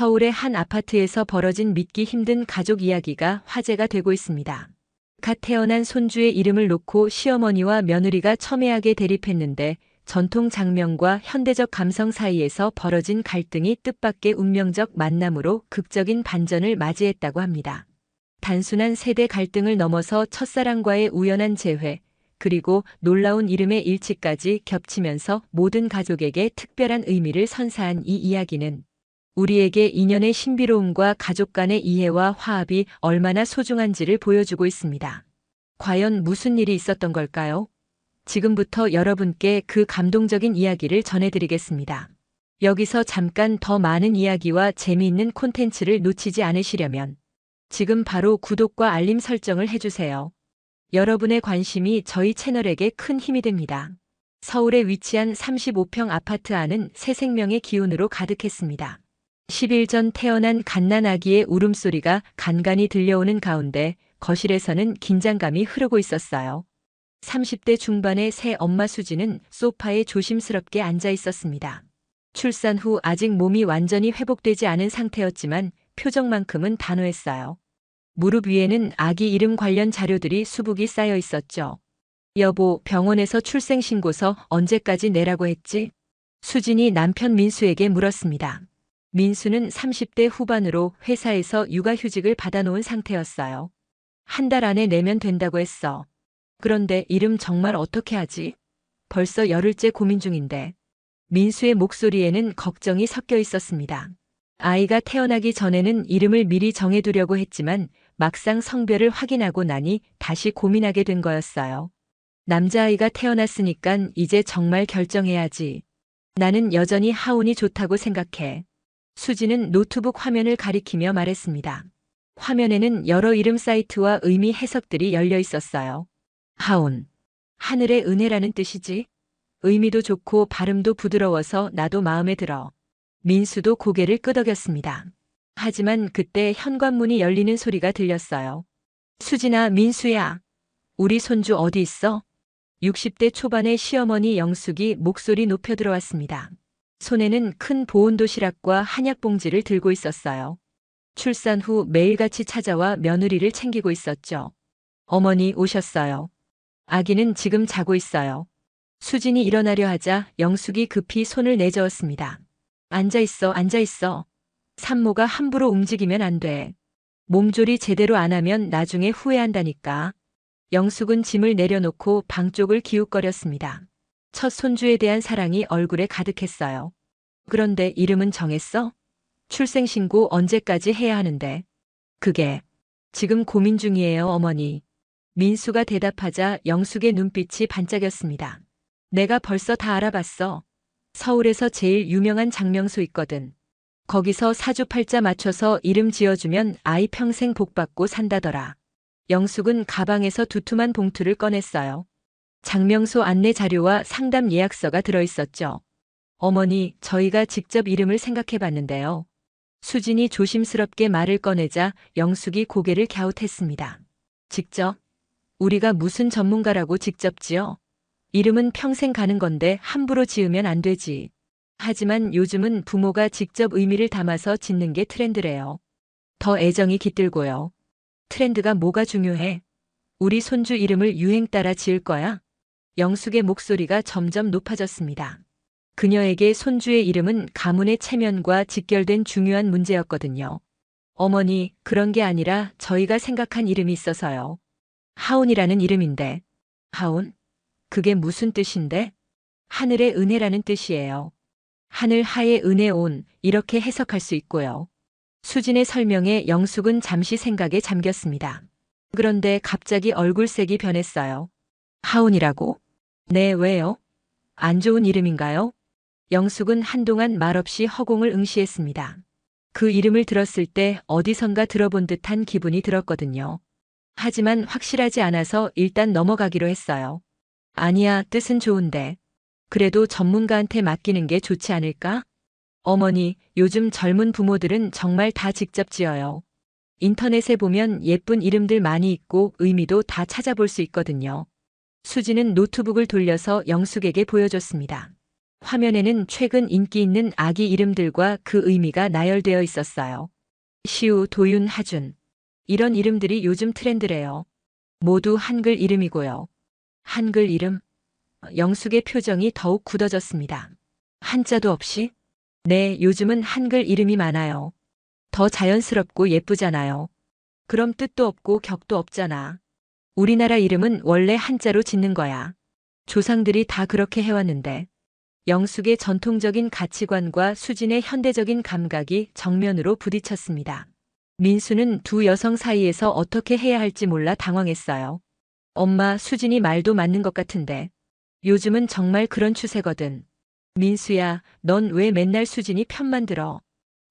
서울의 한 아파트에서 벌어진 믿기 힘든 가족 이야기가 화제가 되고 있습니다. 갓 태어난 손주의 이름을 놓고 시어머니와 며느리가 첨예하게 대립했는데 전통 장명과 현대적 감성 사이에서 벌어진 갈등이 뜻밖의 운명적 만남으로 극적인 반전을 맞이했다고 합니다. 단순한 세대 갈등을 넘어서 첫사랑과의 우연한 재회, 그리고 놀라운 이름의 일치까지 겹치면서 모든 가족에게 특별한 의미를 선사한 이 이야기는 우리에게 인연의 신비로움과 가족 간의 이해와 화합이 얼마나 소중한지를 보여주고 있습니다. 과연 무슨 일이 있었던 걸까요? 지금부터 여러분께 그 감동적인 이야기를 전해드리겠습니다. 여기서 잠깐 더 많은 이야기와 재미있는 콘텐츠를 놓치지 않으시려면 지금 바로 구독과 알림 설정을 해주세요. 여러분의 관심이 저희 채널에게 큰 힘이 됩니다. 서울에 위치한 35평 아파트 안은 새 생명의 기운으로 가득했습니다. 10일 전 태어난 갓난 아기의 울음소리가 간간히 들려오는 가운데 거실에서는 긴장감이 흐르고 있었어요. 30대 중반의 새 엄마 수지는 소파에 조심스럽게 앉아 있었습니다. 출산 후 아직 몸이 완전히 회복되지 않은 상태였지만 표정만큼은 단호했어요. 무릎 위에는 아기 이름 관련 자료들이 수북이 쌓여 있었죠. 여보, 병원에서 출생신고서 언제까지 내라고 했지? 수진이 남편 민수에게 물었습니다. 민수는 30대 후반으로 회사에서 육아휴직을 받아놓은 상태였어요. 한 달 안에 내면 된다고 했어. 그런데 이름 정말 어떻게 하지? 벌써 열흘째 고민 중인데. 민수의 목소리에는 걱정이 섞여 있었습니다. 아이가 태어나기 전에는 이름을 미리 정해두려고 했지만 막상 성별을 확인하고 나니 다시 고민하게 된 거였어요. 남자아이가 태어났으니깐 이제 정말 결정해야지. 나는 여전히 하운이 좋다고 생각해. 수지는 노트북 화면을 가리키며 말했습니다. 화면에는 여러 이름 사이트와 의미 해석들이 열려 있었어요. 하운. 하늘의 은혜라는 뜻이지. 의미도 좋고 발음도 부드러워서 나도 마음에 들어. 민수도 고개를 끄덕였습니다. 하지만 그때 현관문이 열리는 소리가 들렸어요. 수진아, 민수야. 우리 손주 어디 있어? 60대 초반의 시어머니 영숙이 목소리 높여 들어왔습니다. 손에는 큰 보온 도시락과 한약 봉지를 들고 있었어요. 출산 후 매일같이 찾아와 며느리를 챙기고 있었죠. 어머니 오셨어요. 아기는 지금 자고 있어요. 수진이 일어나려 하자 영숙이 급히 손을 내저었습니다. 앉아있어, 앉아있어. 산모가 함부로 움직이면 안 돼. 몸조리 제대로 안 하면 나중에 후회한다니까. 영숙은 짐을 내려놓고 방 쪽을 기웃거렸습니다. 첫 손주에 대한 사랑이 얼굴에 가득했어요. 그런데 이름은 정했어? 출생신고 언제까지 해야 하는데? 그게 지금 고민 중이에요, 어머니. 민수가 대답하자 영숙의 눈빛이 반짝였습니다. 내가 벌써 다 알아봤어. 서울에서 제일 유명한 장명소 있거든. 거기서 사주팔자 맞춰서 이름 지어주면 아이 평생 복받고 산다더라. 영숙은 가방에서 두툼한 봉투를 꺼냈어요. 장명소 안내 자료와 상담 예약서가 들어있었죠. 어머니, 저희가 직접 이름을 생각해봤는데요. 수진이 조심스럽게 말을 꺼내자 영숙이 고개를 갸웃했습니다. 직접? 우리가 무슨 전문가라고 직접 지어? 이름은 평생 가는 건데 함부로 지으면 안 되지. 하지만 요즘은 부모가 직접 의미를 담아서 짓는 게 트렌드래요. 더 애정이 깃들고요. 트렌드가 뭐가 중요해? 우리 손주 이름을 유행 따라 지을 거야? 영숙의 목소리가 점점 높아졌습니다. 그녀에게 손주의 이름은 가문의 체면과 직결된 중요한 문제였거든요. 어머니, 그런 게 아니라 저희가 생각한 이름이 있어서요. 하운이라는 이름인데. 하운? 그게 무슨 뜻인데? 하늘의 은혜라는 뜻이에요. 하늘 하에 은혜 온, 이렇게 해석할 수 있고요. 수진의 설명에 영숙은 잠시 생각에 잠겼습니다. 그런데 갑자기 얼굴색이 변했어요. 하운이라고? 네, 왜요? 안 좋은 이름인가요? 영숙은 한동안 말없이 허공을 응시했습니다. 그 이름을 들었을 때 어디선가 들어본 듯한 기분이 들었거든요. 하지만 확실하지 않아서 일단 넘어가기로 했어요. 아니야, 뜻은 좋은데. 그래도 전문가한테 맡기는 게 좋지 않을까? 어머니, 요즘 젊은 부모들은 정말 다 직접 지어요. 인터넷에 보면 예쁜 이름들 많이 있고 의미도 다 찾아볼 수 있거든요. 수지는 노트북을 돌려서 영숙에게 보여줬습니다. 화면에는 최근 인기 있는 아기 이름들과 그 의미가 나열되어 있었어요. 시우, 도윤, 하준. 이런 이름들이 요즘 트렌드래요. 모두 한글 이름이고요. 한글 이름? 영숙의 표정이 더욱 굳어졌습니다. 한자도 없이? 네, 요즘은 한글 이름이 많아요. 더 자연스럽고 예쁘잖아요. 그럼 뜻도 없고 격도 없잖아. 우리나라 이름은 원래 한자로 짓는 거야. 조상들이 다 그렇게 해왔는데. 영숙의 전통적인 가치관과 수진의 현대적인 감각이 정면으로 부딪혔습니다. 민수는 두 여성 사이에서 어떻게 해야 할지 몰라 당황했어요. 엄마, 수진이 말도 맞는 것 같은데. 요즘은 정말 그런 추세거든. 민수야, 넌 왜 맨날 수진이 편만 들어?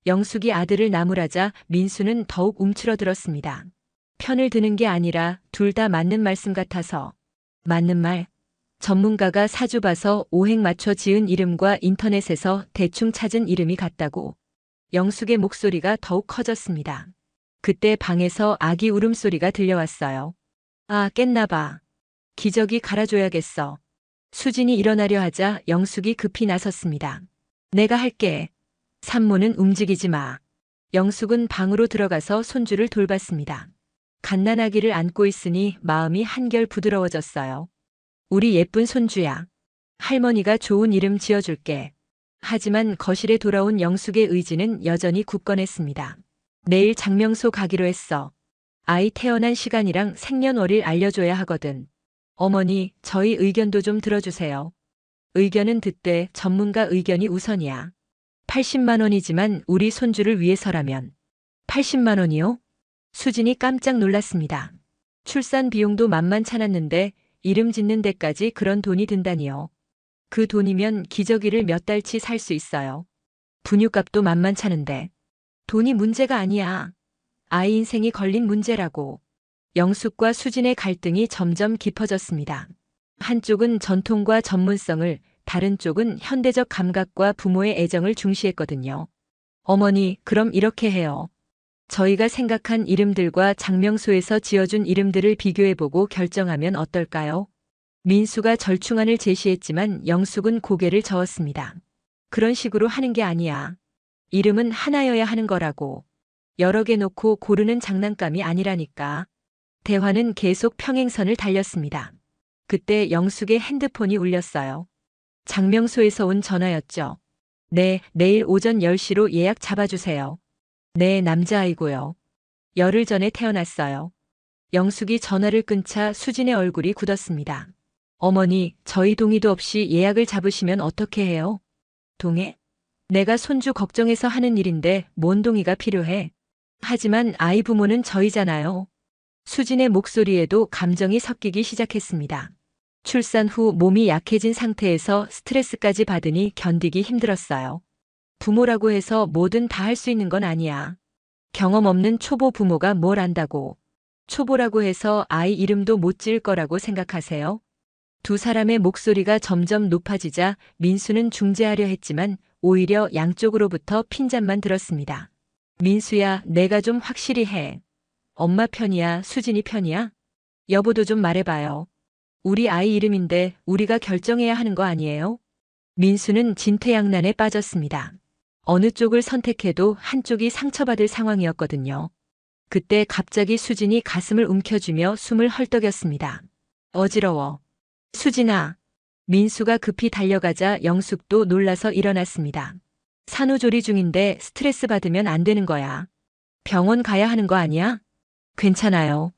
영숙이 아들을 나무라자 민수는 더욱 움츠러들었습니다. 편을 드는 게 아니라 둘 다 맞는 말씀 같아서. 맞는 말? 전문가가 사주봐서 오행 맞춰 지은 이름과 인터넷에서 대충 찾은 이름이 같다고. 영숙의 목소리가 더욱 커졌습니다. 그때 방에서 아기 울음소리가 들려왔어요. 아, 깼나 봐. 기저귀 갈아줘야겠어. 수진이 일어나려 하자 영숙이 급히 나섰습니다. 내가 할게. 산모는 움직이지 마. 영숙은 방으로 들어가서 손주를 돌봤습니다. 갓난아기를 안고 있으니 마음이 한결 부드러워졌어요. 우리 예쁜 손주야. 할머니가 좋은 이름 지어줄게. 하지만 거실에 돌아온 영숙의 의지는 여전히 굳건했습니다. 내일 장명소 가기로 했어. 아이 태어난 시간이랑 생년월일 알려줘야 하거든. 어머니, 저희 의견도 좀 들어주세요. 의견은 듣되 전문가 의견이 우선이야. 80만 원이지만 우리 손주를 위해서라면. 80만 원이요? 수진이 깜짝 놀랐습니다. 출산 비용도 만만찮았는데 이름 짓는 데까지 그런 돈이 든다니요. 그 돈이면 기저귀를 몇 달치 살 수 있어요. 분유값도 만만찮은데. 돈이 문제가 아니야. 아이 인생이 걸린 문제라고. 영숙과 수진의 갈등이 점점 깊어졌습니다. 한쪽은 전통과 전문성을, 다른 쪽은 현대적 감각과 부모의 애정을 중시했거든요. 어머니, 그럼 이렇게 해요. 저희가 생각한 이름들과 장명소에서 지어준 이름들을 비교해보고 결정하면 어떨까요? 민수가 절충안을 제시했지만 영숙은 고개를 저었습니다. 그런 식으로 하는 게 아니야. 이름은 하나여야 하는 거라고. 여러 개 놓고 고르는 장난감이 아니라니까. 대화는 계속 평행선을 달렸습니다. 그때 영숙의 핸드폰이 울렸어요. 장명소에서 온 전화였죠. 네, 내일 오전 10시로 예약 잡아주세요. 네, 남자아이고요. 열흘 전에 태어났어요. 영숙이 전화를 끊자 수진의 얼굴이 굳었습니다. 어머니, 저희 동의도 없이 예약을 잡으시면 어떻게 해요? 동의? 내가 손주 걱정해서 하는 일인데 뭔 동의가 필요해? 하지만 아이 부모는 저희잖아요. 수진의 목소리에도 감정이 섞이기 시작했습니다. 출산 후 몸이 약해진 상태에서 스트레스까지 받으니 견디기 힘들었어요. 부모라고 해서 뭐든 다 할 수 있는 건 아니야. 경험 없는 초보 부모가 뭘 안다고. 초보라고 해서 아이 이름도 못 지을 거라고 생각하세요? 두 사람의 목소리가 점점 높아지자 민수는 중재하려 했지만 오히려 양쪽으로부터 핀잔만 들었습니다. 민수야, 내가 좀 확실히 해. 엄마 편이야, 수진이 편이야? 여보도 좀 말해봐요. 우리 아이 이름인데 우리가 결정해야 하는 거 아니에요? 민수는 진퇴양난에 빠졌습니다. 어느 쪽을 선택해도 한쪽이 상처받을 상황이었거든요. 그때 갑자기 수진이 가슴을 움켜쥐며 숨을 헐떡였습니다. 어지러워. 수진아. 민수가 급히 달려가자 영숙도 놀라서 일어났습니다. 산후조리 중인데 스트레스 받으면 안 되는 거야. 병원 가야 하는 거 아니야? 괜찮아요.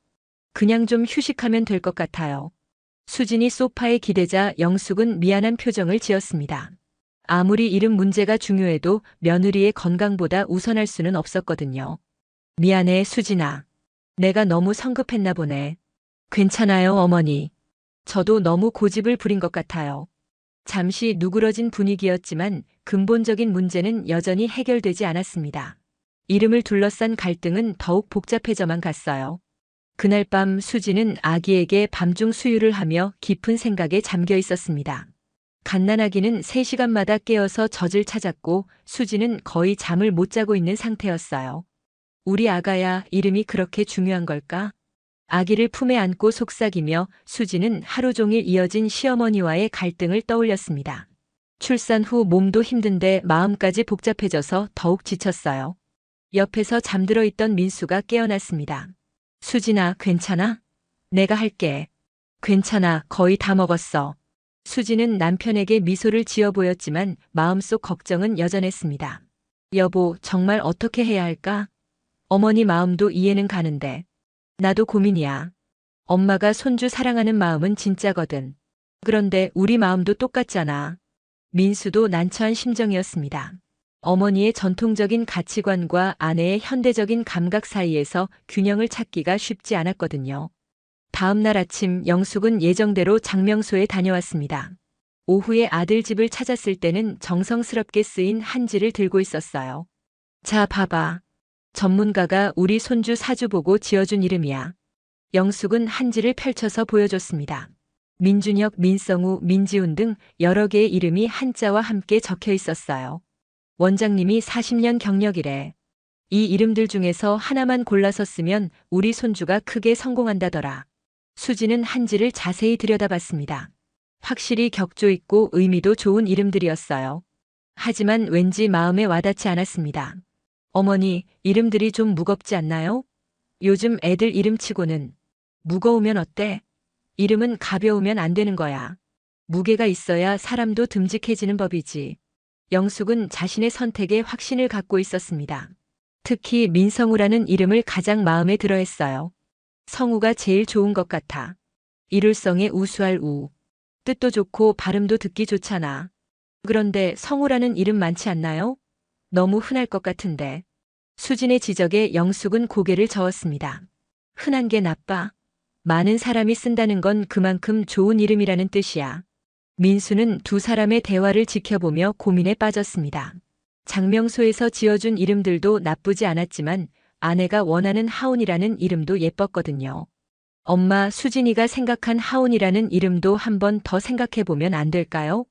그냥 좀 휴식하면 될 것 같아요. 수진이 소파에 기대자 영숙은 미안한 표정을 지었습니다. 아무리 이름 문제가 중요해도 며느리의 건강보다 우선할 수는 없었거든요. 미안해, 수진아. 내가 너무 성급했나 보네. 괜찮아요, 어머니. 저도 너무 고집을 부린 것 같아요. 잠시 누그러진 분위기였지만 근본적인 문제는 여전히 해결되지 않았습니다. 이름을 둘러싼 갈등은 더욱 복잡해져만 갔어요. 그날 밤 수진은 아기에게 밤중 수유를 하며 깊은 생각에 잠겨 있었습니다. 갓난아기는 3시간마다 깨어서 젖을 찾았고 수진은 거의 잠을 못 자고 있는 상태였어요. 우리 아가야, 이름이 그렇게 중요한 걸까? 아기를 품에 안고 속삭이며 수진은 하루 종일 이어진 시어머니와의 갈등을 떠올렸습니다. 출산 후 몸도 힘든데 마음까지 복잡해져서 더욱 지쳤어요. 옆에서 잠들어 있던 민수가 깨어났습니다. 수진아, 괜찮아? 내가 할게. 괜찮아, 거의 다 먹었어. 수진은 남편에게 미소를 지어 보였지만 마음속 걱정은 여전했습니다. 여보, 정말 어떻게 해야 할까? 어머니 마음도 이해는 가는데. 나도 고민이야. 엄마가 손주 사랑하는 마음은 진짜거든. 그런데 우리 마음도 똑같잖아. 민수도 난처한 심정이었습니다. 어머니의 전통적인 가치관과 아내의 현대적인 감각 사이에서 균형을 찾기가 쉽지 않았거든요. 다음 날 아침 영숙은 예정대로 장명소에 다녀왔습니다. 오후에 아들 집을 찾았을 때는 정성스럽게 쓰인 한지를 들고 있었어요. 자, 봐봐. 전문가가 우리 손주 사주 보고 지어준 이름이야. 영숙은 한지를 펼쳐서 보여줬습니다. 민준혁, 민성우, 민지훈 등 여러 개의 이름이 한자와 함께 적혀 있었어요. 원장님이 40년 경력이래. 이 이름들 중에서 하나만 골라서 쓰면 우리 손주가 크게 성공한다더라. 수지는 한지를 자세히 들여다봤습니다. 확실히 격조 있고 의미도 좋은 이름들이었어요. 하지만 왠지 마음에 와닿지 않았습니다. 어머니, 이름들이 좀 무겁지 않나요? 요즘 애들 이름치고는 무거우면 어때? 이름은 가벼우면 안 되는 거야. 무게가 있어야 사람도 듬직해지는 법이지. 영숙은 자신의 선택에 확신을 갖고 있었습니다. 특히 민성우라는 이름을 가장 마음에 들어 했어요. 성우가 제일 좋은 것 같아. 일울성에 우수할 우. 뜻도 좋고 발음도 듣기 좋잖아. 그런데 성우라는 이름 많지 않나요? 너무 흔할 것 같은데. 수진의 지적에 영숙은 고개를 저었습니다. 흔한 게 나빠. 많은 사람이 쓴다는 건 그만큼 좋은 이름이라는 뜻이야. 민수는 두 사람의 대화를 지켜보며 고민에 빠졌습니다. 장명소에서 지어준 이름들도 나쁘지 않았지만 아내가 원하는 하온이라는 이름도 예뻤거든요. 엄마, 수진이가 생각한 하온이라는 이름도 한 번 더 생각해보면 안 될까요?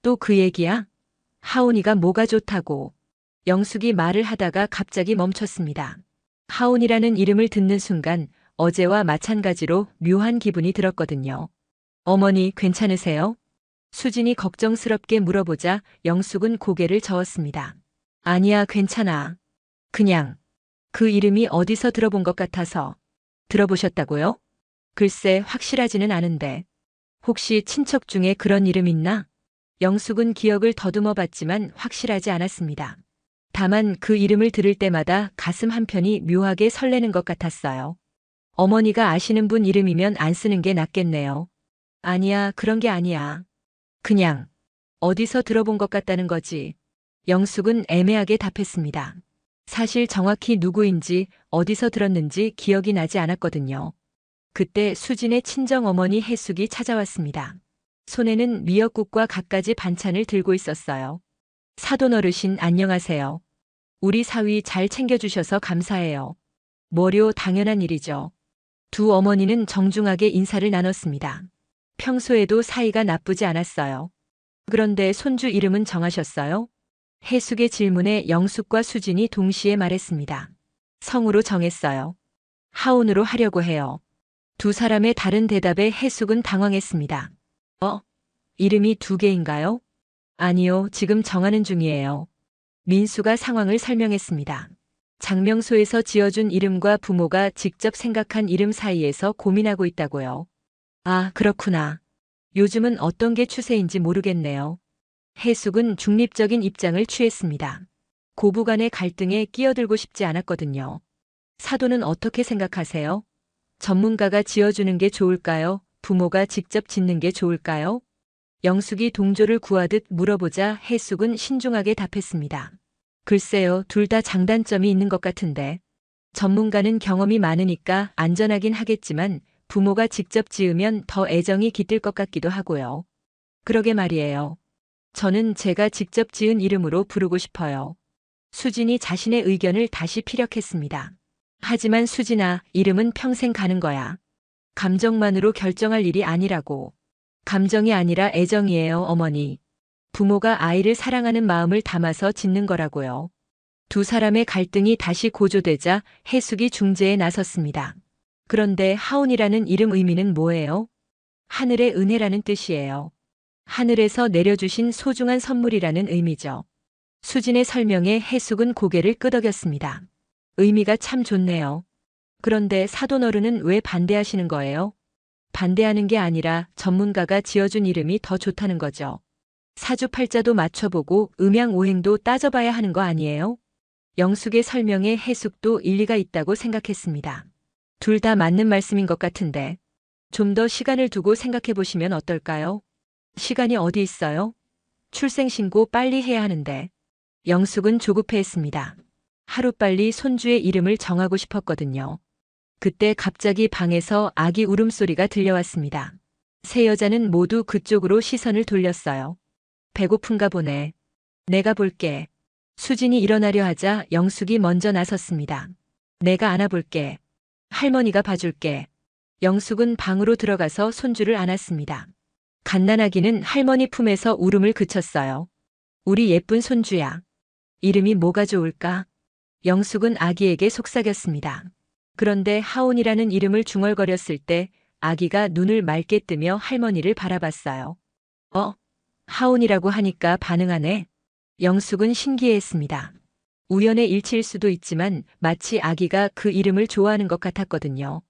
또 그 얘기야? 하온이가 뭐가 좋다고. 영숙이 말을 하다가 갑자기 멈췄습니다. 하온이라는 이름을 듣는 순간 어제와 마찬가지로 묘한 기분이 들었거든요. 어머니, 괜찮으세요? 수진이 걱정스럽게 물어보자 영숙은 고개를 저었습니다. 아니야, 괜찮아. 그냥 그 이름이 어디서 들어본 것 같아서. 들어보셨다고요? 글쎄, 확실하지는 않은데. 혹시 친척 중에 그런 이름 있나? 영숙은 기억을 더듬어 봤지만 확실하지 않았습니다. 다만 그 이름을 들을 때마다 가슴 한편이 묘하게 설레는 것 같았어요. 어머니가 아시는 분 이름이면 안 쓰는 게 낫겠네요. 아니야, 그런 게 아니야. 그냥 어디서 들어본 것 같다는 거지. 영숙은 애매하게 답했습니다. 사실 정확히 누구인지 어디서 들었는지 기억이 나지 않았거든요. 그때 수진의 친정어머니 해숙이 찾아왔습니다. 손에는 미역국과 갖가지 반찬을 들고 있었어요. 사돈 어르신, 안녕하세요. 우리 사위 잘 챙겨주셔서 감사해요. 뭐료, 당연한 일이죠. 두 어머니는 정중하게 인사를 나눴습니다. 평소에도 사이가 나쁘지 않았어요. 그런데 손주 이름은 정하셨어요? 해숙의 질문에 영숙과 수진이 동시에 말했습니다. 성으로 정했어요. 하온으로 하려고 해요. 두 사람의 다른 대답에 해숙은 당황했습니다. 이름이 두 개인가요? 아니요, 지금 정하는 중이에요. 민수가 상황을 설명했습니다. 장명소에서 지어준 이름과 부모가 직접 생각한 이름 사이에서 고민하고 있다고요. 아, 그렇구나. 요즘은 어떤 게 추세인지 모르겠네요. 해숙은 중립적인 입장을 취했습니다. 고부간의 갈등에 끼어들고 싶지 않았거든요. 사도는 어떻게 생각하세요? 전문가가 지어주는 게 좋을까요? 부모가 직접 짓는 게 좋을까요? 영숙이 동조를 구하듯 물어보자 해숙은 신중하게 답했습니다. 글쎄요, 둘 다 장단점이 있는 것 같은데. 전문가는 경험이 많으니까 안전하긴 하겠지만 부모가 직접 지으면 더 애정이 깃들 것 같기도 하고요. 그러게 말이에요. 저는 제가 직접 지은 이름으로 부르고 싶어요. 수진이 자신의 의견을 다시 피력했습니다. 하지만 수진아, 이름은 평생 가는 거야. 감정만으로 결정할 일이 아니라고. 감정이 아니라 애정이에요, 어머니. 부모가 아이를 사랑하는 마음을 담아서 짓는 거라고요. 두 사람의 갈등이 다시 고조되자 해숙이 중재에 나섰습니다. 그런데 하온이라는 이름 의미는 뭐예요? 하늘의 은혜라는 뜻이에요. 하늘에서 내려주신 소중한 선물이라는 의미죠. 수진의 설명에 해숙은 고개를 끄덕였습니다. 의미가 참 좋네요. 그런데 사돈어른은 왜 반대하시는 거예요? 반대하는 게 아니라 전문가가 지어준 이름이 더 좋다는 거죠. 사주팔자도 맞춰보고 음양오행도 따져봐야 하는 거 아니에요? 영숙의 설명에 해숙도 일리가 있다고 생각했습니다. 둘 다 맞는 말씀인 것 같은데 좀 더 시간을 두고 생각해 보시면 어떨까요? 시간이 어디 있어요? 출생신고 빨리 해야 하는데. 영숙은 조급해했습니다. 하루빨리 손주의 이름을 정하고 싶었거든요. 그때 갑자기 방에서 아기 울음소리가 들려왔습니다. 세 여자는 모두 그쪽으로 시선을 돌렸어요. 배고픈가 보네. 내가 볼게. 수진이 일어나려 하자 영숙이 먼저 나섰습니다. 내가 안아볼게. 할머니가 봐줄게. 영숙은 방으로 들어가서 손주를 안았습니다. 갓난아기는 할머니 품에서 울음을 그쳤어요. 우리 예쁜 손주야. 이름이 뭐가 좋을까? 영숙은 아기에게 속삭였습니다. 그런데 하온이라는 이름을 중얼거렸을 때 아기가 눈을 맑게 뜨며 할머니를 바라봤어요. 하온이라고 하니까 반응하네. 영숙은 신기해했습니다. 우연의 일치일 수도 있지만 마치 아기가 그 이름을 좋아하는 것 같았거든요.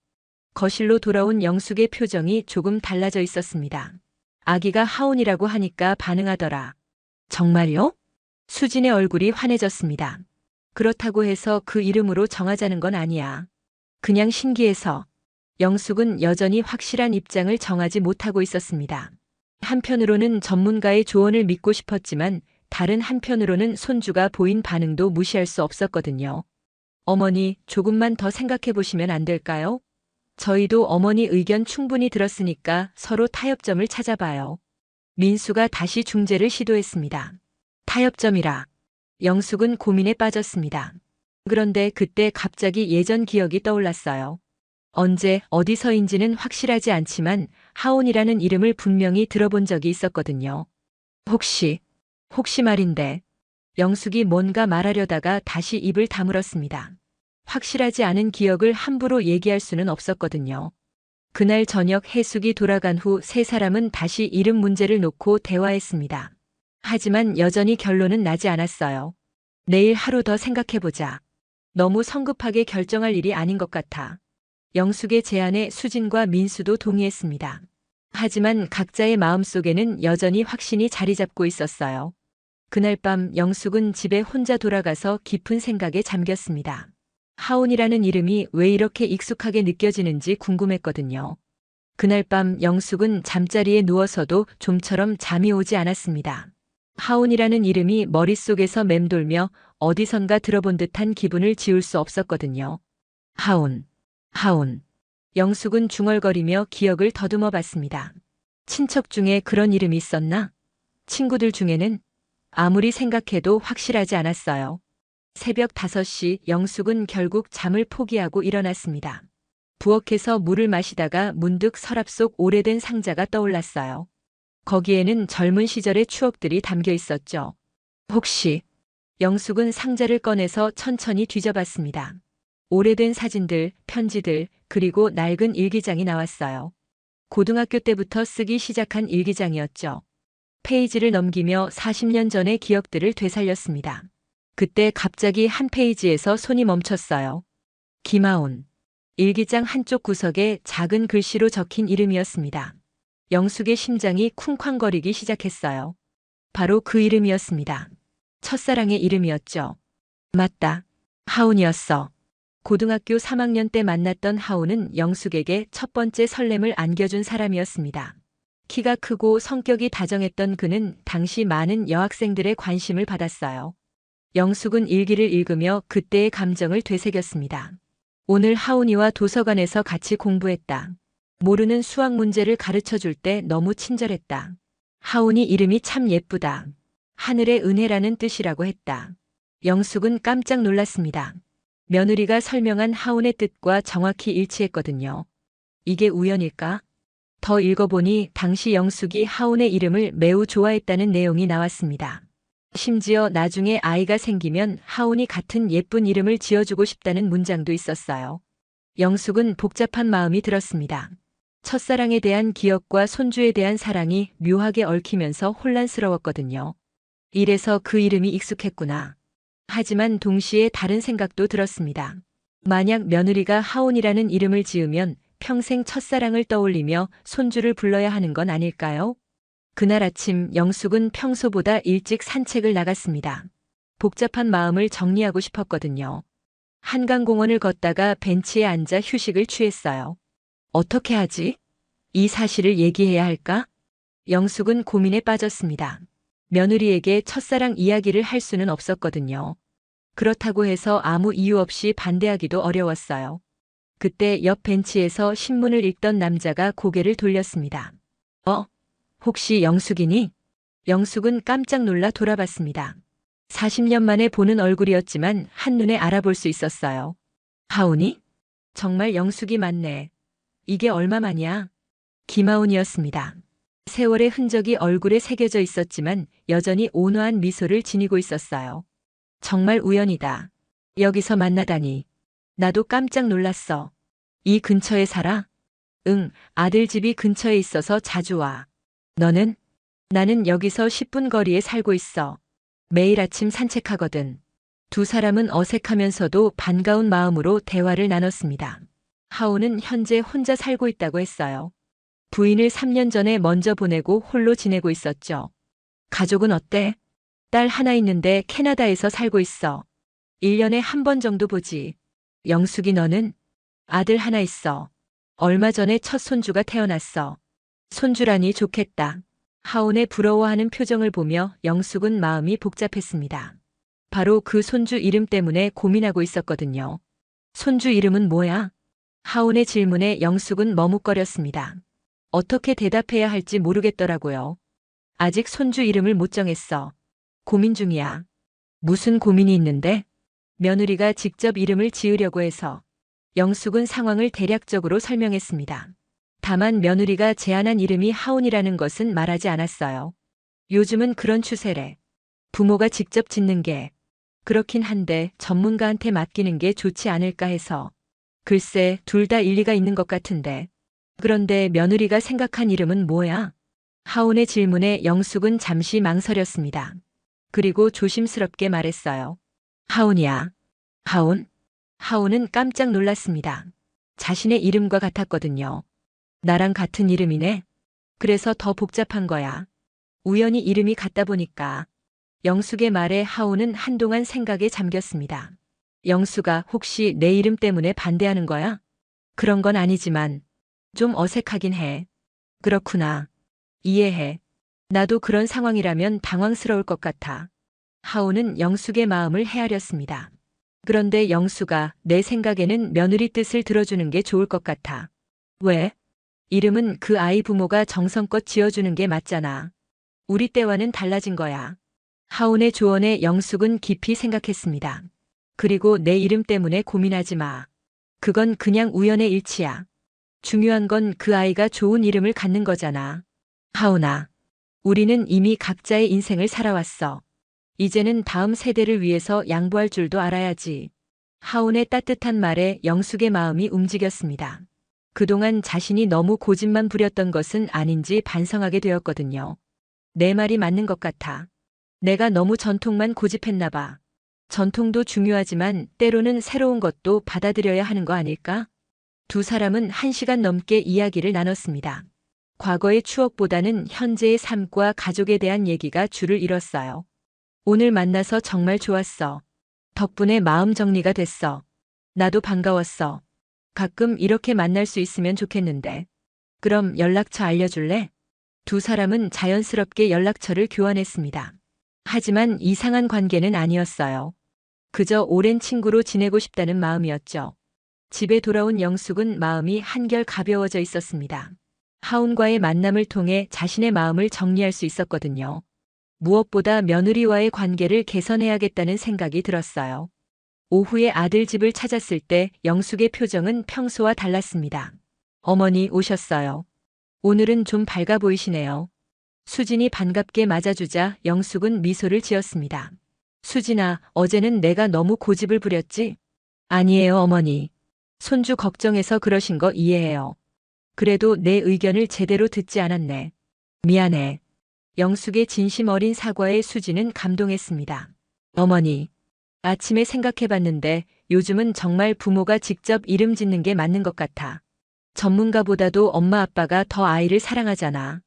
거실로 돌아온 영숙의 표정이 조금 달라져 있었습니다. 아기가 하온이라고 하니까 반응하더라. 정말요? 수진의 얼굴이 환해졌습니다. 그렇다고 해서 그 이름으로 정하자는 건 아니야. 그냥 신기해서. 영숙은 여전히 확실한 입장을 정하지 못하고 있었습니다. 한편으로는 전문가의 조언을 믿고 싶었지만 다른 한편으로는 손주가 보인 반응도 무시할 수 없었거든요. 어머니, 조금만 더 생각해 보시면 안 될까요? 저희도 어머니 의견 충분히 들었으니까 서로 타협점을 찾아봐요. 민수가 다시 중재를 시도했습니다. 타협점이라. 영숙은 고민에 빠졌습니다. 그런데 그때 갑자기 예전 기억이 떠올랐어요. 언제 어디서인지는 확실하지 않지만 하온이라는 이름을 분명히 들어본 적이 있었거든요. 혹시 말인데. 영숙이 뭔가 말하려다가 다시 입을 다물었습니다. 확실하지 않은 기억을 함부로 얘기할 수는 없었거든요. 그날 저녁 해숙이 돌아간 후 세 사람은 다시 이름 문제를 놓고 대화했습니다. 하지만 여전히 결론은 나지 않았어요. 내일 하루 더 생각해보자. 너무 성급하게 결정할 일이 아닌 것 같아. 영숙의 제안에 수진과 민수도 동의했습니다. 하지만 각자의 마음속에는 여전히 확신이 자리 잡고 있었어요. 그날 밤 영숙은 집에 혼자 돌아가서 깊은 생각에 잠겼습니다. 하온이라는 이름이 왜 이렇게 익숙하게 느껴지는지 궁금했거든요. 그날 밤 영숙은 잠자리에 누워서도 좀처럼 잠이 오지 않았습니다. 하온이라는 이름이 머릿속에서 맴돌며 어디선가 들어본 듯한 기분을 지울 수 없었거든요. 하온. 영숙은 중얼거리며 기억을 더듬어 봤습니다. 친척 중에 그런 이름이 있었나? 친구들 중에는? 아무리 생각해도 확실하지 않았어요. 새벽 5시 영숙은 결국 잠을 포기하고 일어났습니다. 부엌에서 물을 마시다가 문득 서랍 속 오래된 상자가 떠올랐어요. 거기에는 젊은 시절의 추억들이 담겨 있었죠. 혹시. 영숙은 상자를 꺼내서 천천히 뒤져봤습니다. 오래된 사진들, 편지들, 그리고 낡은 일기장이 나왔어요. 고등학교 때부터 쓰기 시작한 일기장이었죠. 페이지를 넘기며 40년 전의 기억들을 되살렸습니다. 그때 갑자기 한 페이지에서 손이 멈췄어요. 김하온. 일기장 한쪽 구석에 작은 글씨로 적힌 이름이었습니다. 영숙의 심장이 쿵쾅거리기 시작했어요. 바로 그 이름이었습니다. 첫사랑의 이름이었죠. 맞다. 하온이었어. 고등학교 3학년 때 만났던 하온은 영숙에게 첫 번째 설렘을 안겨준 사람이었습니다. 키가 크고 성격이 다정했던 그는 당시 많은 여학생들의 관심을 받았어요. 영숙은 일기를 읽으며 그때의 감정을 되새겼습니다. 오늘 하온이와 도서관에서 같이 공부했다. 모르는 수학 문제를 가르쳐 줄 때 너무 친절했다. 하온이 이름이 참 예쁘다. 하늘의 은혜라는 뜻이라고 했다. 영숙은 깜짝 놀랐습니다. 며느리가 설명한 하온의 뜻과 정확히 일치했거든요. 이게 우연일까? 더 읽어보니 당시 영숙이 하온의 이름을 매우 좋아했다는 내용이 나왔습니다. 심지어 나중에 아이가 생기면 하온이 같은 예쁜 이름을 지어주고 싶다는 문장도 있었어요. 영숙은 복잡한 마음이 들었습니다. 첫사랑에 대한 기억과 손주에 대한 사랑이 묘하게 얽히면서 혼란스러웠거든요. 이래서 그 이름이 익숙했구나. 하지만 동시에 다른 생각도 들었습니다. 만약 며느리가 하온이라는 이름을 지으면 평생 첫사랑을 떠올리며 손주를 불러야 하는 건 아닐까요? 그날 아침 영숙은 평소보다 일찍 산책을 나갔습니다. 복잡한 마음을 정리하고 싶었거든요. 한강공원을 걷다가 벤치에 앉아 휴식을 취했어요. 어떻게 하지? 이 사실을 얘기해야 할까? 영숙은 고민에 빠졌습니다. 며느리에게 첫사랑 이야기를 할 수는 없었거든요. 그렇다고 해서 아무 이유 없이 반대하기도 어려웠어요. 그때 옆 벤치에서 신문을 읽던 남자가 고개를 돌렸습니다. 혹시 영숙이니? 영숙은 깜짝 놀라 돌아봤습니다. 40년 만에 보는 얼굴이었지만 한눈에 알아볼 수 있었어요. 하온이? 정말 영숙이 맞네. 이게 얼마만이야? 김하온이었습니다. 세월의 흔적이 얼굴에 새겨져 있었지만 여전히 온화한 미소를 지니고 있었어요. 정말 우연이다. 여기서 만나다니. 나도 깜짝 놀랐어. 이 근처에 살아? 응, 아들 집이 근처에 있어서 자주 와. 너는? 나는 여기서 10분 거리에 살고 있어. 매일 아침 산책하거든. 두 사람은 어색하면서도 반가운 마음으로 대화를 나눴습니다. 하온은 현재 혼자 살고 있다고 했어요. 부인을 3년 전에 먼저 보내고 홀로 지내고 있었죠. 가족은 어때? 딸 하나 있는데 캐나다에서 살고 있어. 1년에 한 번 정도 보지. 영숙이 너는? 아들 하나 있어. 얼마 전에 첫 손주가 태어났어. 손주라니 좋겠다. 하온의 부러워하는 표정을 보며 영숙은 마음이 복잡했습니다. 바로 그 손주 이름 때문에 고민하고 있었거든요. 손주 이름은 뭐야? 하온의 질문에 영숙은 머뭇거렸습니다. 어떻게 대답해야 할지 모르겠더라고요. 아직 손주 이름을 못 정했어. 고민 중이야. 무슨 고민이 있는데? 며느리가 직접 이름을 지으려고 해서. 영숙은 상황을 대략적으로 설명했습니다. 다만 며느리가 제안한 이름이 하온이라는 것은 말하지 않았어요. 요즘은 그런 추세래. 부모가 직접 짓는 게. 그렇긴 한데 전문가한테 맡기는 게 좋지 않을까 해서. 글쎄, 둘 다 일리가 있는 것 같은데. 그런데 며느리가 생각한 이름은 뭐야? 하온의 질문에 영숙은 잠시 망설였습니다. 그리고 조심스럽게 말했어요. 하온이야. 하온? 하온은 깜짝 놀랐습니다. 자신의 이름과 같았거든요. 나랑 같은 이름이네. 그래서 더 복잡한 거야. 우연히 이름이 같다 보니까. 영숙의 말에 하온은 한동안 생각에 잠겼습니다. 영숙아, 혹시 내 이름 때문에 반대하는 거야? 그런 건 아니지만 좀 어색하긴 해. 그렇구나. 이해해. 나도 그런 상황이라면 당황스러울 것 같아. 하온은 영숙의 마음을 헤아렸습니다. 그런데 영숙아, 내 생각에는 며느리 뜻을 들어주는 게 좋을 것 같아. 왜? 이름은 그 아이 부모가 정성껏 지어주는 게 맞잖아. 우리 때와는 달라진 거야. 하온의 조언에 영숙은 깊이 생각했습니다. 그리고 내 이름 때문에 고민하지 마. 그건 그냥 우연의 일치야. 중요한 건 그 아이가 좋은 이름을 갖는 거잖아. 하온아, 우리는 이미 각자의 인생을 살아왔어. 이제는 다음 세대를 위해서 양보할 줄도 알아야지. 하온의 따뜻한 말에 영숙의 마음이 움직였습니다. 그동안 자신이 너무 고집만 부렸던 것은 아닌지 반성하게 되었거든요. 내 말이 맞는 것 같아. 내가 너무 전통만 고집했나 봐. 전통도 중요하지만 때로는 새로운 것도 받아들여야 하는 거 아닐까? 두 사람은 1시간 넘게 이야기를 나눴습니다. 과거의 추억보다는 현재의 삶과 가족에 대한 얘기가 줄을 이뤘어요. 오늘 만나서 정말 좋았어. 덕분에 마음 정리가 됐어. 나도 반가웠어. 가끔 이렇게 만날 수 있으면 좋겠는데. 그럼 연락처 알려줄래? 두 사람은 자연스럽게 연락처를 교환했습니다. 하지만 이상한 관계는 아니었어요. 그저 오랜 친구로 지내고 싶다는 마음이었죠. 집에 돌아온 영숙은 마음이 한결 가벼워져 있었습니다. 하온과의 만남을 통해 자신의 마음을 정리할 수 있었거든요. 무엇보다 며느리와의 관계를 개선해야겠다는 생각이 들었어요. 오후에 아들 집을 찾았을 때 영숙의 표정은 평소와 달랐습니다. 어머니 오셨어요. 오늘은 좀 밝아 보이시네요. 수진이 반갑게 맞아주자 영숙은 미소를 지었습니다. 수진아, 어제는 내가 너무 고집을 부렸지? 아니에요, 어머니. 손주 걱정해서 그러신 거 이해해요. 그래도 내 의견을 제대로 듣지 않았네. 미안해. 영숙의 진심 어린 사과에 수지는 감동했습니다. 어머니, 아침에 생각해봤는데 요즘은 정말 부모가 직접 이름 짓는 게 맞는 것 같아. 전문가보다도 엄마 아빠가 더 아이를 사랑하잖아.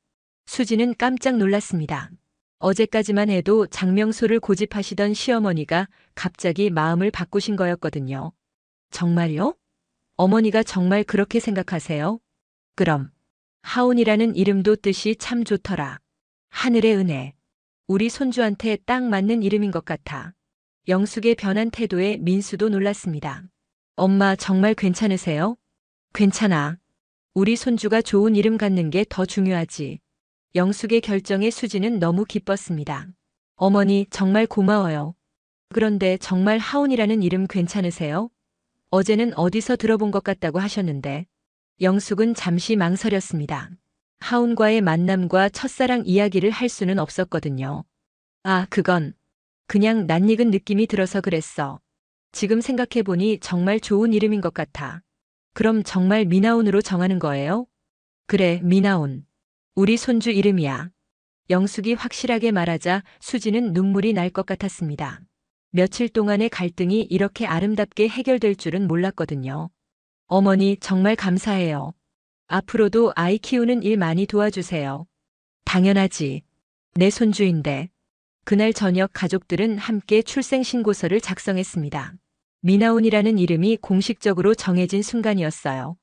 수지는 깜짝 놀랐습니다. 어제까지만 해도 장명소를 고집하시던 시어머니가 갑자기 마음을 바꾸신 거였거든요. 정말요? 어머니가 정말 그렇게 생각하세요? 그럼. 하온이라는 이름도 뜻이 참 좋더라. 하늘의 은혜. 우리 손주한테 딱 맞는 이름인 것 같아. 영숙의 변한 태도에 민수도 놀랐습니다. 엄마 정말 괜찮으세요? 괜찮아. 우리 손주가 좋은 이름 갖는 게 더 중요하지. 영숙의 결정에 수지는 너무 기뻤습니다. 어머니 정말 고마워요. 그런데 정말 하온이라는 이름 괜찮으세요? 어제는 어디서 들어본 것 같다고 하셨는데. 영숙은 잠시 망설였습니다. 하온과의 만남과 첫사랑 이야기를 할 수는 없었거든요. 아, 그건 그냥 낯익은 느낌이 들어서 그랬어. 지금 생각해보니 정말 좋은 이름인 것 같아. 그럼 정말 미나온으로 정하는 거예요? 그래, 미나온. 우리 손주 이름이야. 영숙이 확실하게 말하자 수지는 눈물이 날 것 같았습니다. 며칠 동안의 갈등이 이렇게 아름답게 해결될 줄은 몰랐거든요. 어머니 정말 감사해요. 앞으로도 아이 키우는 일 많이 도와주세요. 당연하지. 내 손주인데. 그날 저녁 가족들은 함께 출생신고서를 작성했습니다. 미나온이라는 이름이 공식적으로 정해진 순간이었어요.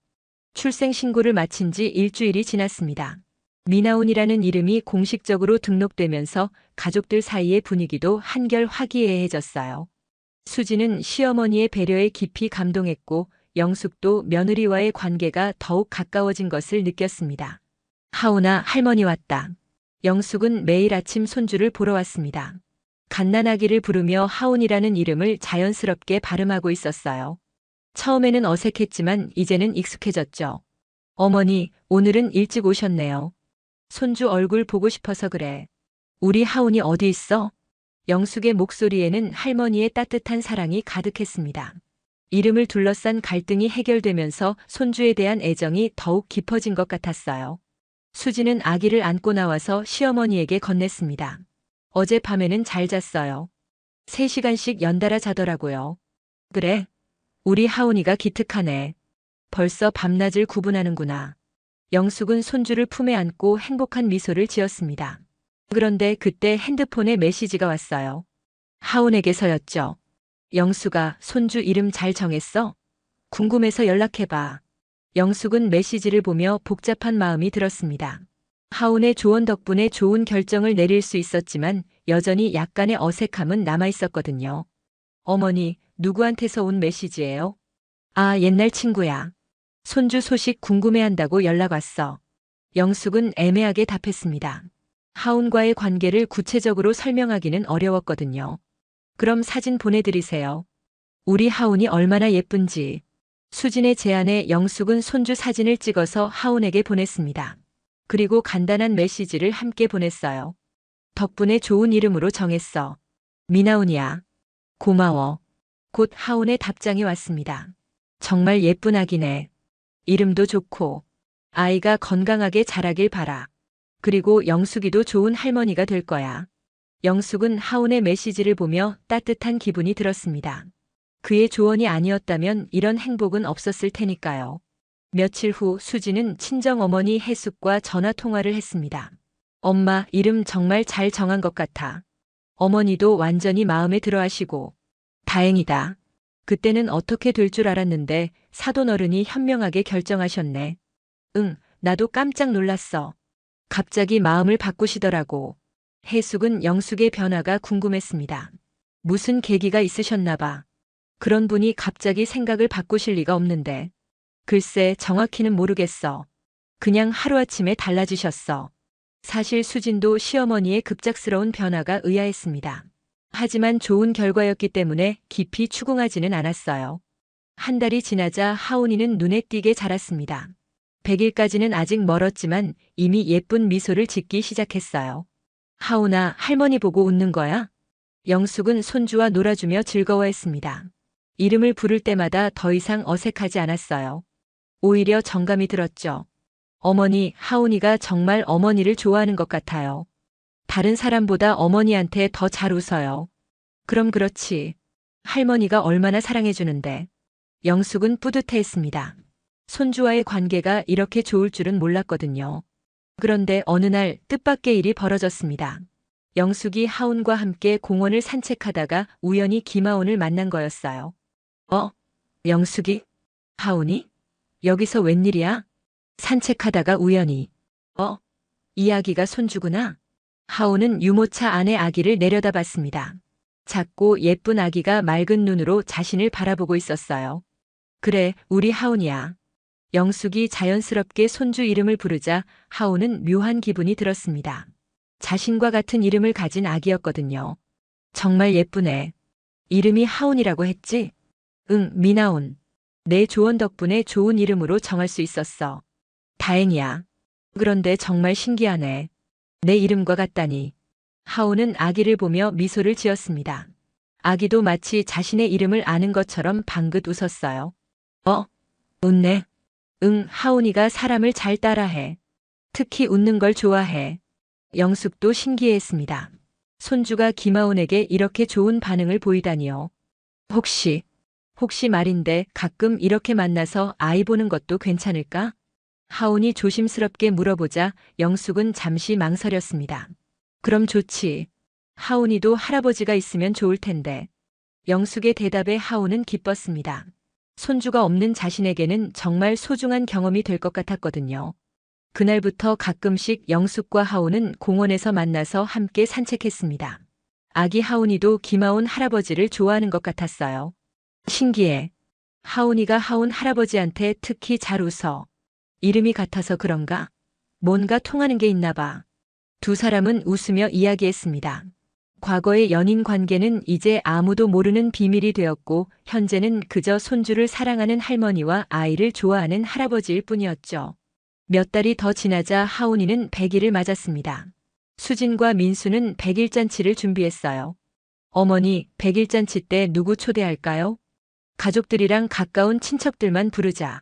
출생신고를 마친 지 일주일이 지났습니다. 미나온이라는 이름이 공식적으로 등록되면서 가족들 사이의 분위기도 한결 화기애애해졌어요. 수지는 시어머니의 배려에 깊이 감동했고 영숙도 며느리와의 관계가 더욱 가까워진 것을 느꼈습니다. 하온아, 할머니 왔다. 영숙은 매일 아침 손주를 보러 왔습니다. 갓난아기를 부르며 하온이라는 이름을 자연스럽게 발음하고 있었어요. 처음에는 어색했지만 이제는 익숙해졌죠. 어머니, 오늘은 일찍 오셨네요. 손주 얼굴 보고 싶어서 그래. 우리 하온이 어디 있어? 영숙의 목소리에는 할머니의 따뜻한 사랑이 가득했습니다. 이름을 둘러싼 갈등이 해결되면서 손주에 대한 애정이 더욱 깊어진 것 같았어요. 수지는 아기를 안고 나와서 시어머니에게 건넸습니다. 어젯밤에는 잘 잤어요. 3시간씩 연달아 자더라고요. 그래? 우리 하온이가 기특하네. 벌써 밤낮을 구분하는구나. 영숙은 손주를 품에 안고 행복한 미소를 지었습니다. 그런데 그때 핸드폰에 메시지가 왔어요. 하온에게서였죠. 영숙아, 손주 이름 잘 정했어? 궁금해서 연락해봐. 영숙은 메시지를 보며 복잡한 마음이 들었습니다. 하온의 조언 덕분에 좋은 결정을 내릴 수 있었지만 여전히 약간의 어색함은 남아있었거든요. 어머니, 누구한테서 온 메시지예요? 아, 옛날 친구야. 손주 소식 궁금해한다고 연락 왔어. 영숙은 애매하게 답했습니다. 하온과의 관계를 구체적으로 설명하기는 어려웠거든요. 그럼 사진 보내드리세요. 우리 하온이 얼마나 예쁜지. 수진의 제안에 영숙은 손주 사진을 찍어서 하온에게 보냈습니다. 그리고 간단한 메시지를 함께 보냈어요. 덕분에 좋은 이름으로 정했어. 미나온이야. 고마워. 곧 하온의 답장이 왔습니다. 정말 예쁜 아기네. 이름도 좋고 아이가 건강하게 자라길 바라. 그리고 영숙이도 좋은 할머니가 될 거야. 영숙은 하온의 메시지를 보며 따뜻한 기분이 들었습니다. 그의 조언이 아니었다면 이런 행복은 없었을 테니까요. 며칠 후 수지는 친정어머니 혜숙과 전화 통화를 했습니다. 엄마, 이름 정말 잘 정한 것 같아. 어머니도 완전히 마음에 들어 하시고. 다행이다. 그때는 어떻게 될 줄 알았는데 사돈어른이 현명하게 결정하셨네. 응, 나도 깜짝 놀랐어. 갑자기 마음을 바꾸시더라고. 혜숙은 영숙의 변화가 궁금했습니다. 무슨 계기가 있으셨나 봐. 그런 분이 갑자기 생각을 바꾸실 리가 없는데. 글쎄, 정확히는 모르겠어. 그냥 하루아침에 달라지셨어. 사실 수진도 시어머니의 급작스러운 변화가 의아했습니다. 하지만 좋은 결과였기 때문에 깊이 추궁하지는 않았어요. 한 달이 지나자 하온이는 눈에 띄게 자랐습니다. 100일까지는 아직 멀었지만 이미 예쁜 미소를 짓기 시작했어요. 하온아, 할머니 보고 웃는 거야? 영숙은 손주와 놀아주며 즐거워했습니다. 이름을 부를 때마다 더 이상 어색하지 않았어요. 오히려 정감이 들었죠. 어머니, 하온이가 정말 어머니를 좋아하는 것 같아요. 다른 사람보다 어머니한테 더 잘 웃어요. 그럼 그렇지. 할머니가 얼마나 사랑해주는데. 영숙은 뿌듯해했습니다. 손주와의 관계가 이렇게 좋을 줄은 몰랐거든요. 그런데 어느 날 뜻밖의 일이 벌어졌습니다. 영숙이 하온과 함께 공원을 산책하다가 우연히 김하온을 만난 거였어요. 영숙이? 하온이? 여기서 웬일이야? 산책하다가 우연히. 이야기가 손주구나. 하온은 유모차 안에 아기를 내려다봤습니다. 작고 예쁜 아기가 맑은 눈으로 자신을 바라보고 있었어요. 그래, 우리 하온이야. 영숙이 자연스럽게 손주 이름을 부르자 하온은 묘한 기분이 들었습니다. 자신과 같은 이름을 가진 아기였거든요. 정말 예쁘네. 이름이 하온이라고 했지? 응, 미나온. 내 조언 덕분에 좋은 이름으로 정할 수 있었어. 다행이야. 그런데 정말 신기하네. 내 이름과 같다니. 하온은 아기를 보며 미소를 지었습니다. 아기도 마치 자신의 이름을 아는 것처럼 방긋 웃었어요. 웃네. 응, 하온이가 사람을 잘 따라해. 특히 웃는 걸 좋아해. 영숙도 신기해했습니다. 손주가 김하온에게 이렇게 좋은 반응을 보이다니요. 혹시 말인데 가끔 이렇게 만나서 아이 보는 것도 괜찮을까? 하온이 조심스럽게 물어보자 영숙은 잠시 망설였습니다. 그럼 좋지. 하온이도 할아버지가 있으면 좋을 텐데. 영숙의 대답에 하온은 기뻤습니다. 손주가 없는 자신에게는 정말 소중한 경험이 될 것 같았거든요. 그날부터 가끔씩 영숙과 하온은 공원에서 만나서 함께 산책했습니다. 아기 하온이도 김하온 할아버지를 좋아하는 것 같았어요. 신기해. 하온이가 하온 할아버지한테 특히 잘 웃어. 이름이 같아서 그런가? 뭔가 통하는 게 있나 봐. 두 사람은 웃으며 이야기했습니다. 과거의 연인 관계는 이제 아무도 모르는 비밀이 되었고 현재는 그저 손주를 사랑하는 할머니와 아이를 좋아하는 할아버지일 뿐이었죠. 몇 달이 더 지나자 하온이는 100일을 맞았습니다. 수진과 민수는 100일 잔치를 준비했어요. 어머니, 100일 잔치 때 누구 초대할까요? 가족들이랑 가까운 친척들만 부르자.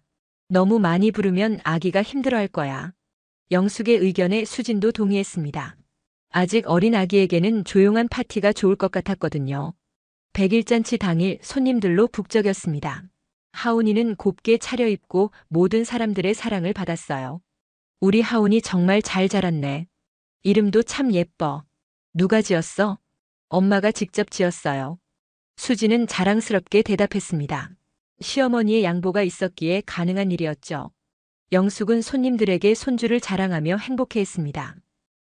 너무 많이 부르면 아기가 힘들어할 거야. 영숙의 의견에 수진도 동의했습니다. 아직 어린 아기에게는 조용한 파티가 좋을 것 같았거든요. 100일 잔치 당일 손님들로 북적였습니다. 하온이는 곱게 차려입고 모든 사람들의 사랑을 받았어요. 우리 하온이 정말 잘 자랐네. 이름도 참 예뻐. 누가 지었어? 엄마가 직접 지었어요. 수지는 자랑스럽게 대답했습니다. 시어머니의 양보가 있었기에 가능한 일이었죠. 영숙은 손님들에게 손주를 자랑하며 행복해했습니다.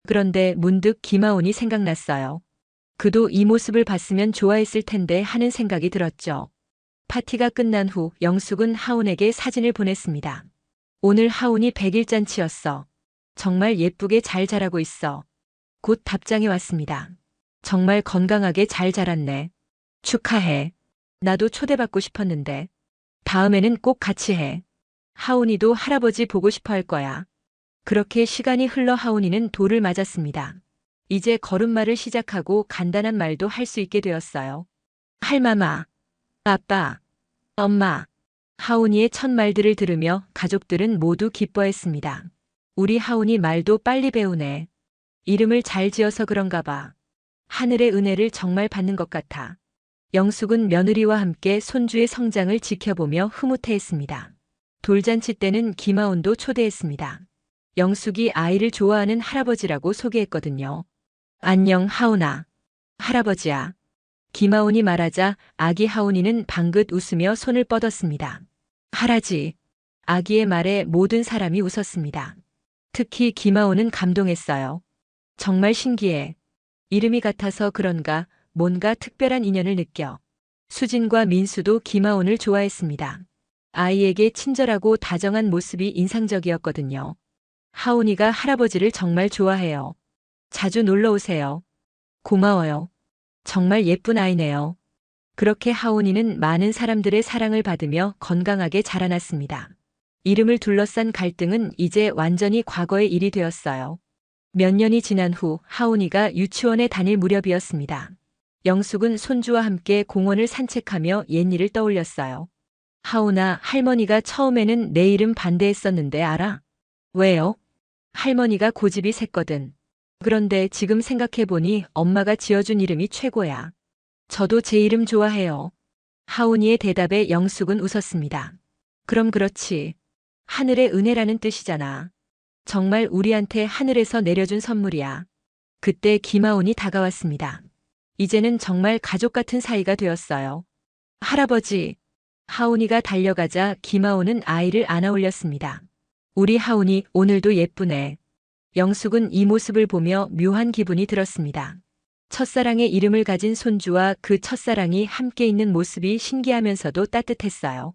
그런데 문득 김하온이 생각났어요. 그도 이 모습을 봤으면 좋아했을 텐데 하는 생각이 들었죠. 파티가 끝난 후 영숙은 하온에게 사진을 보냈습니다. 오늘 하온이 100일 잔치였어. 정말 예쁘게 잘 자라고 있어. 곧 답장이 왔습니다. 정말 건강하게 잘 자랐네. 축하해. 나도 초대받고 싶었는데. 다음에는 꼭 같이 해. 하온이도 할아버지 보고 싶어 할 거야. 그렇게 시간이 흘러 하온이는 돌을 맞았습니다. 이제 걸음마를 시작하고 간단한 말도 할 수 있게 되었어요. 할마마, 아빠, 엄마. 하온이의 첫 말들을 들으며 가족들은 모두 기뻐했습니다. 우리 하온이 말도 빨리 배우네. 이름을 잘 지어서 그런가 봐. 하늘의 은혜를 정말 받는 것 같아. 영숙은 며느리와 함께 손주의 성장을 지켜보며 흐뭇해했습니다. 돌잔치 때는 김하온도 초대했습니다. 영숙이 아이를 좋아하는 할아버지라고 소개했거든요. 안녕 하온아. 할아버지야. 김하온이 말하자 아기 하온이는 방긋 웃으며 손을 뻗었습니다. 할아지. 아기의 말에 모든 사람이 웃었습니다. 특히 김하온은 감동했어요. 정말 신기해. 이름이 같아서 그런가 뭔가 특별한 인연을 느껴. 수진과 민수도 김하온을 좋아했습니다. 아이에게 친절하고 다정한 모습이 인상적이었거든요. 하온이가 할아버지를 정말 좋아해요. 자주 놀러 오세요. 고마워요. 정말 예쁜 아이네요. 그렇게 하온이는 많은 사람들의 사랑을 받으며 건강하게 자라났습니다. 이름을 둘러싼 갈등은 이제 완전히 과거의 일이 되었어요. 몇 년이 지난 후 하온이가 유치원에 다닐 무렵이었습니다. 영숙은 손주와 함께 공원을 산책하며 옛일을 떠올렸어요. 하온아, 할머니가 처음에는 내 이름 반대했었는데 알아? 왜요? 할머니가 고집이 셌거든. 그런데 지금 생각해보니 엄마가 지어준 이름이 최고야. 저도 제 이름 좋아해요. 하온이의 대답에 영숙은 웃었습니다. 그럼 그렇지. 하늘의 은혜라는 뜻이잖아. 정말 우리한테 하늘에서 내려준 선물이야. 그때 김하온이 다가왔습니다. 이제는 정말 가족 같은 사이가 되었어요. 할아버지. 하온이가 달려가자 김하온은 아이를 안아 올렸습니다. 우리 하온이 오늘도 예쁘네. 영숙은 이 모습을 보며 묘한 기분이 들었습니다. 첫사랑의 이름을 가진 손주와 그 첫사랑이 함께 있는 모습이 신기하면서도 따뜻했어요.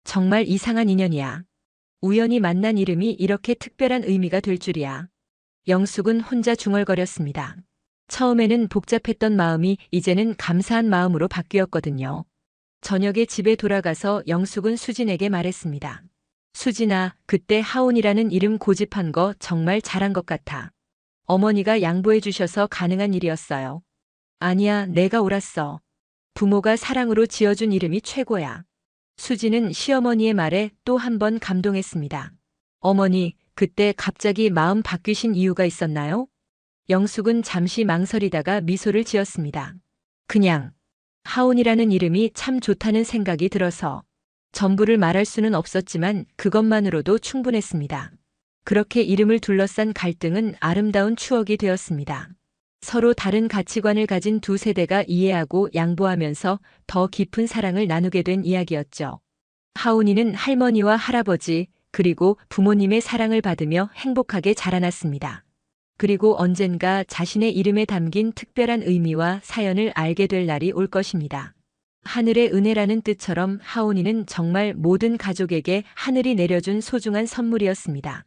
정말 이상한 인연이야. 우연히 만난 이름이 이렇게 특별한 의미가 될 줄이야. 영숙은 혼자 중얼거렸습니다. 처음에는 복잡했던 마음이 이제는 감사한 마음으로 바뀌었거든요. 저녁에 집에 돌아가서 영숙은 수진에게 말했습니다. 수진아, 그때 하온이라는 이름 고집한 거 정말 잘한 것 같아. 어머니가 양보해 주셔서 가능한 일이었어요. 아니야, 내가 옳았어. 부모가 사랑으로 지어준 이름이 최고야. 수진은 시어머니의 말에 또 한 번 감동했습니다. 어머니, 그때 갑자기 마음 바뀌신 이유가 있었나요? 영숙은 잠시 망설이다가 미소를 지었습니다. 그냥 하온이라는 이름이 참 좋다는 생각이 들어서. 전부를 말할 수는 없었지만 그것만으로도 충분했습니다. 그렇게 이름을 둘러싼 갈등은 아름다운 추억이 되었습니다. 서로 다른 가치관을 가진 두 세대가 이해하고 양보하면서 더 깊은 사랑을 나누게 된 이야기였죠. 하온이는 할머니와 할아버지, 그리고 부모님의 사랑을 받으며 행복하게 자라났습니다. 그리고 언젠가 자신의 이름에 담긴 특별한 의미와 사연을 알게 될 날이 올 것입니다. 하늘의 은혜라는 뜻처럼 하온이는 정말 모든 가족에게 하늘이 내려준 소중한 선물이었습니다.